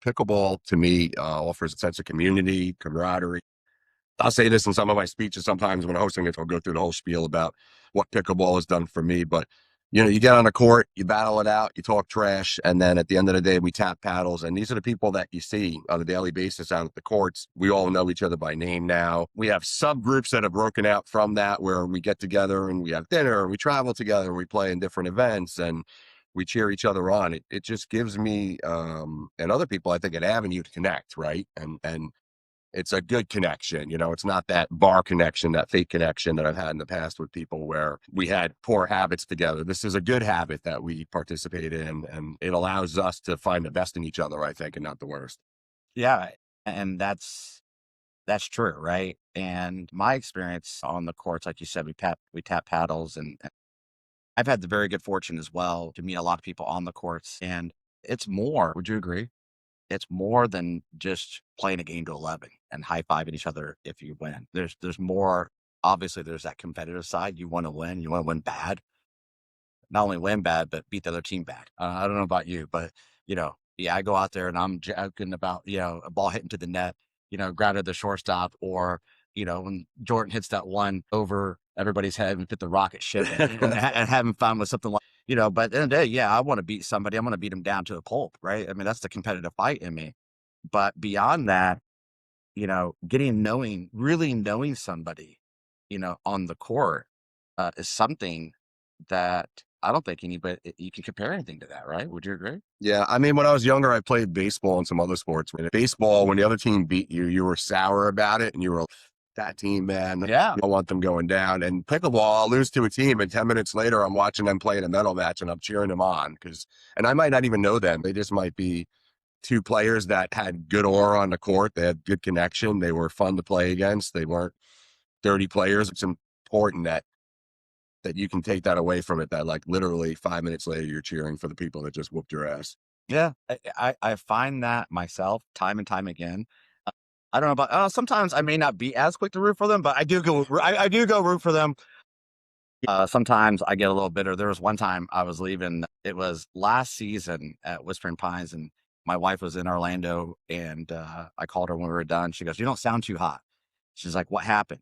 Pickleball to me offers a sense of community, camaraderie. I'll say this in some of my speeches sometimes when hosting it, I'll go through the whole spiel about what pickleball has done for me. But, you get on a court, you battle it out, you talk trash, and then at the end of the day, we tap paddles. And these are the people that you see on a daily basis out at the courts. We all know each other by name now. We have subgroups that have broken out from that where we get together and we have dinner and we travel together and we play in different events and we cheer each other on. It just gives me and other people, I think, an avenue to connect, right? And it's a good connection. It's not that bar connection, that fake connection that I've had in the past with people where we had poor habits together. This is a good habit that we participate in, and it allows us to find the best in each other, I think, and not the worst. Yeah, and that's true, right? And my experience on the courts, like you said, we tap paddles, and I've had the very good fortune as well to meet a lot of people on the courts, and it's more. Would you agree? It's more than just playing a game to 11 and high-fiving each other if you win. There's more. Obviously, there's that competitive side. You wanna win, you wanna win bad. Not only win bad, but beat the other team bad. I don't know about you, but, yeah, I go out there and I'm joking about, a ball hitting to the net, grounded the shortstop, or, when Jordan hits that one over everybody's head and hit the rocket ship, and having fun with something like, but at the end of the day, yeah, I wanna beat somebody. I'm gonna beat them down to a pulp, right? I mean, that's the competitive fight in me. But beyond that, really knowing somebody, on the court, is something that I don't think anybody you can compare anything to that, right? Would you agree? Yeah, I mean, when I was younger, I played baseball and some other sports. Baseball, when the other team beat you, you were sour about it, and you were that team, man. Yeah. I want them going down. And pickleball, I'll lose to a team, and 10 minutes later, I'm watching them play in a medal match, and I'm cheering them on and I might not even know them. They just might be two players that had good aura on the court. They had good connection. They were fun to play against. They weren't dirty players. It's important that you can take that away from it. That like literally 5 minutes later, you're cheering for the people that just whooped your ass. Yeah. I find that myself time and time again. Uh, I don't know about sometimes I may not be as quick to root for them, but I do go root for them. Sometimes I get a little bitter. There was one time I was leaving. It was last season at Whispering Pines, and my wife was in Orlando, and I called her when we were done. She goes, "You don't sound too hot." She's like, "What happened?"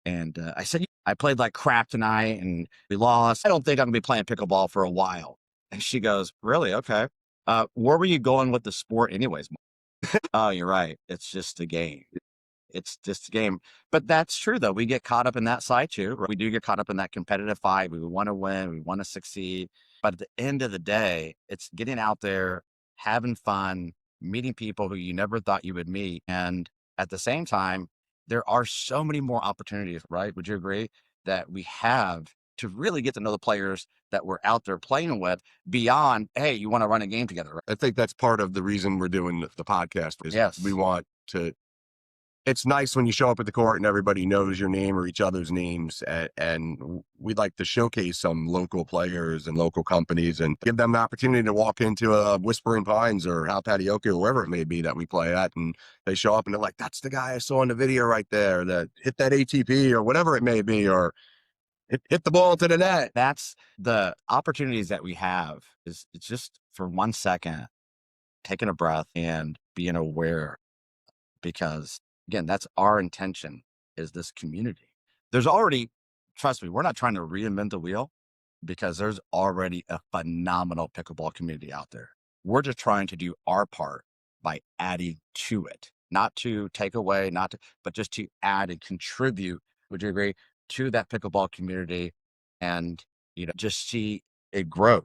And I said, "I played like crap tonight, and we lost. I don't think I'm gonna be playing pickleball for a while." And she goes, "Really? Okay. Where were you going with the sport, anyways?" Oh, you're right. It's just a game. It's just a game. But that's true, though. We get caught up in that side too. Right? We do get caught up in that competitive fight. We want to win. We want to succeed. But at the end of the day, it's getting out there, having fun, meeting people who you never thought you would meet. And at the same time, there are so many more opportunities, right? Would you agree that we have to really get to know the players that we're out there playing with beyond, hey, you want to run a game together, right? I think that's part of the reason we're doing the podcast is we Yes. want to. It's nice when you show up at the court and everybody knows your name or each other's names, and we'd like to showcase some local players and local companies and give them the opportunity to walk into a Whispering Pines or Hal Patioka or wherever it may be that we play at, and they show up and they're like, "That's the guy I saw in the video right there that hit that ATP or whatever it may be, or hit the ball to the net." That's the opportunities that we have is it's just for 1 second, taking a breath and being aware because again, that's our intention is this community. There's already, trust me, we're not trying to reinvent the wheel because there's already a phenomenal pickleball community out there. We're just trying to do our part by adding to it, not to take away, not to, but just to add and contribute, would you agree, to that pickleball community and, just see it grow.